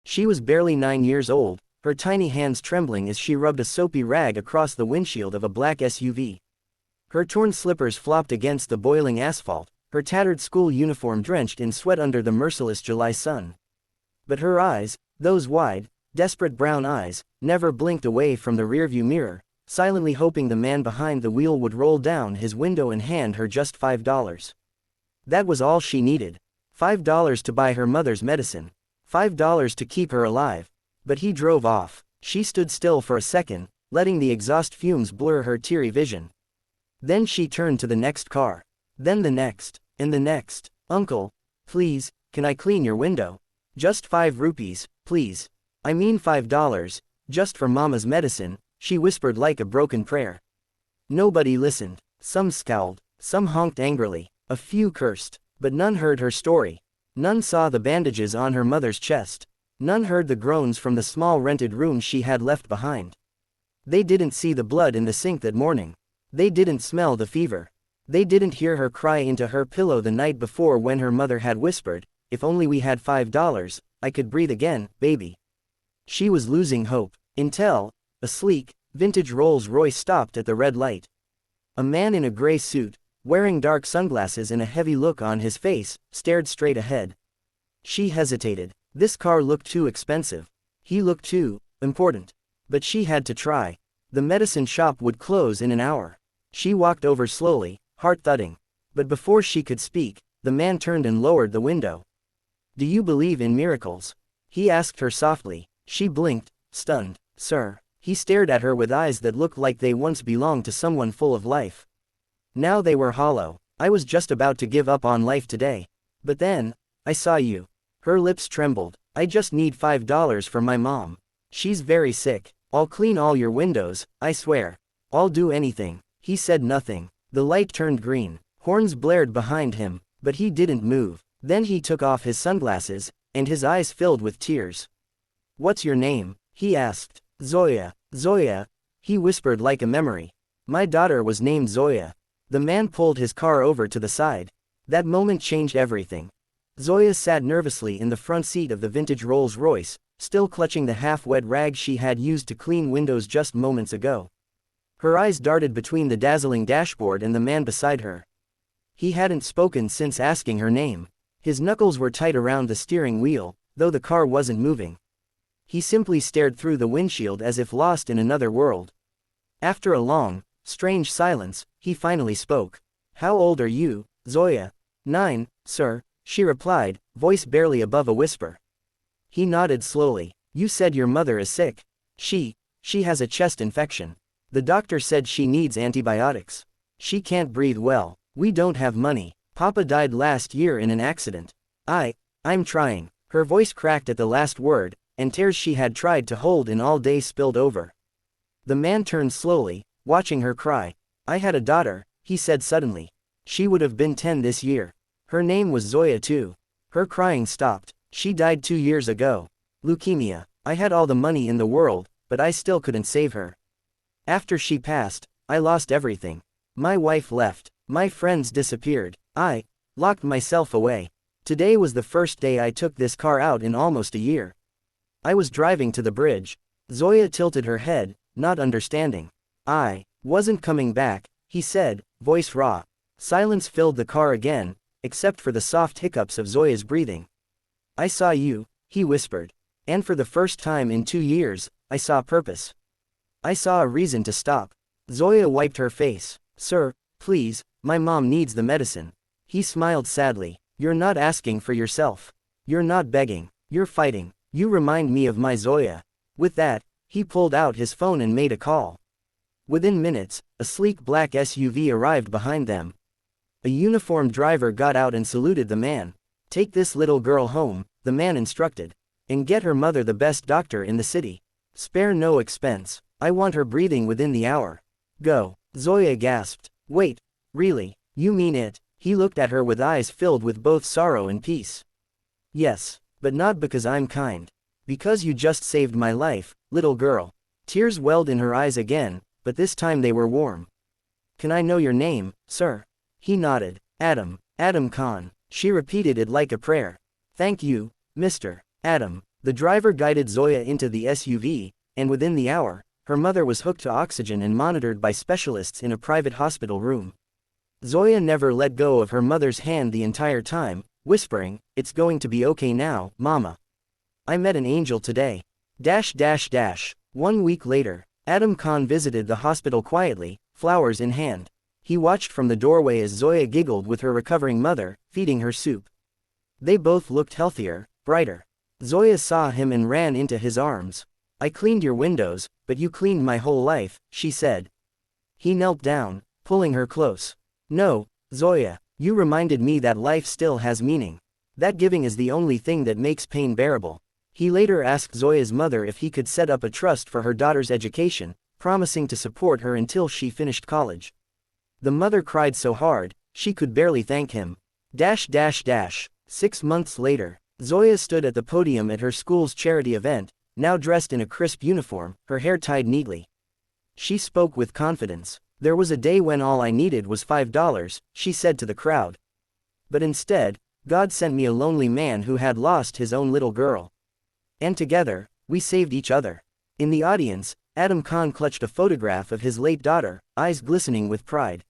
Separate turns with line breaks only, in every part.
She was barely 9 years old, her tiny hands trembling as she rubbed a soapy rag across the windshield of a black SUV. Her torn slippers flopped against the boiling asphalt, her tattered school uniform drenched in sweat under the merciless July sun. But her eyes, those wide, desperate brown eyes, never blinked away from the rearview mirror, silently hoping the man behind the wheel would roll down his window and hand her just $5. That was all she needed. $5 to buy her mother's medicine. $5 to keep her alive. But he drove off. She stood still for a second, letting the exhaust fumes blur her teary vision. Then she turned to the next car. Then the next, and the next. Uncle, please, can I clean your window? Just 5 rupees, please. I mean $5, just for Mama's medicine, she whispered like a broken prayer. Nobody listened. Some scowled, some honked angrily, a few cursed, but none heard her story. None saw the bandages on her mother's chest. None heard the groans from the small rented room she had left behind. They didn't see the blood in the sink that morning. They didn't smell the fever. They didn't hear her cry into her pillow the night before when her mother had whispered, "If only we had $5, I could breathe again, baby." She was losing hope, until a sleek, vintage Rolls-Royce stopped at the red light. A man in a gray suit, wearing dark sunglasses and a heavy look on his face, stared straight ahead. She hesitated. This car looked too expensive. He looked too important. But she had to try. The medicine shop would close in an hour. She walked over slowly, heart thudding. But before she could speak, the man turned and lowered the window. "Do you believe in miracles?" he asked her softly. She blinked, stunned. "Sir." He stared at her with eyes that looked like they once belonged to someone full of life. Now they were hollow. "I was just about to give up on life today. But then, I saw you." Her lips trembled. "I just need $5 for my mom. She's very sick. I'll clean all your windows, I swear. I'll do anything." He said nothing. The light turned green. Horns blared behind him, but he didn't move. Then he took off his sunglasses, and his eyes filled with tears. "What's your name?" he asked. "Zoya, Zoya," he whispered like a memory. "My daughter was named Zoya." The man pulled his car over to the side. That moment changed everything. Zoya sat nervously in the front seat of the vintage Rolls-Royce, still clutching the half-wet rag she had used to clean windows just moments ago. Her eyes darted between the dazzling dashboard and the man beside her. He hadn't spoken since asking her name. His knuckles were tight around the steering wheel, though the car wasn't moving. He simply stared through the windshield as if lost in another world. After a long, strange silence, he finally spoke. "How old are you, Zoya?" "9, sir," she replied, voice barely above a whisper. He nodded slowly. "You said your mother is sick." She has a chest infection. The doctor said she needs antibiotics. She can't breathe well. We don't have money. Papa died last year in an accident. I'm trying." Her voice cracked at the last word, and tears she had tried to hold in all day spilled over. The man turned slowly, watching her cry. "I had a daughter," he said suddenly. "She would have been 10 this year. Her name was Zoya too." Her crying stopped. "She died 2 years ago. Leukemia. I had all the money in the world, but I still couldn't save her. After she passed, I lost everything. My wife left. My friends disappeared. I locked myself away. Today was the first day I took this car out in almost a year. I was driving to the bridge." Zoya tilted her head, not understanding. "I wasn't coming back," he said, voice raw. Silence filled the car again, except for the soft hiccups of Zoya's breathing. "I saw you," he whispered. "And for the first time in 2 years, I saw purpose. I saw a reason to stop." Zoya wiped her face. "Sir, please, my mom needs the medicine." He smiled sadly. "You're not asking for yourself. You're not begging. You're fighting. You remind me of my Zoya." With that, he pulled out his phone and made a call. Within minutes, a sleek black SUV arrived behind them. A uniformed driver got out and saluted the man. "Take this little girl home," the man instructed. "And get her mother the best doctor in the city. Spare no expense. I want her breathing within the hour. Go." Zoya gasped. "Wait, really, you mean it?" He looked at her with eyes filled with both sorrow and peace. "Yes, but not because I'm kind. Because you just saved my life, little girl." Tears welled in her eyes again, but this time they were warm. "Can I know your name, sir?" He nodded. Adam Khan." She repeated it like a prayer. "Thank you, Mr. Adam." The driver guided Zoya into the SUV, and within the hour, her mother was hooked to oxygen and monitored by specialists in a private hospital room. Zoya never let go of her mother's hand the entire time, whispering, "It's going to be okay now, Mama. I met an angel today." 1 week later, Adam Khan visited the hospital quietly, flowers in hand. He watched from the doorway as Zoya giggled with her recovering mother, feeding her soup. They both looked healthier, brighter. Zoya saw him and ran into his arms. "I cleaned your windows, but you cleaned my whole life," she said. He knelt down, pulling her close. "No, Zoya, you reminded me that life still has meaning. That giving is the only thing that makes pain bearable." He later asked Zoya's mother if he could set up a trust for her daughter's education, promising to support her until she finished college. The mother cried so hard, she could barely thank him. 6 months later, Zoya stood at the podium at her school's charity event, now dressed in a crisp uniform, her hair tied neatly. She spoke with confidence. "There was a day when all I needed was $5, she said to the crowd. But instead, God sent me a lonely man who had lost his own little girl. And together, we saved each other." In the audience, Adam Khan clutched a photograph of his late daughter, eyes glistening with pride.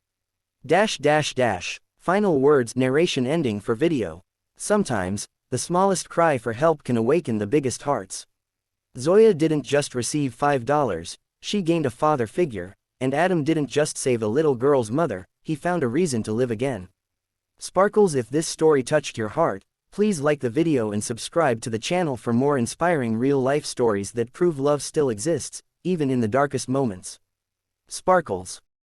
Final words narration ending for video. Sometimes, the smallest cry for help can awaken the biggest hearts. Zoya didn't just receive $5, she gained a father figure, and Adam didn't just save a little girl's mother, he found a reason to live again. Sparkles, if this story touched your heart, please like the video and subscribe to the channel for more inspiring real-life stories that prove love still exists, even in the darkest moments. Sparkles.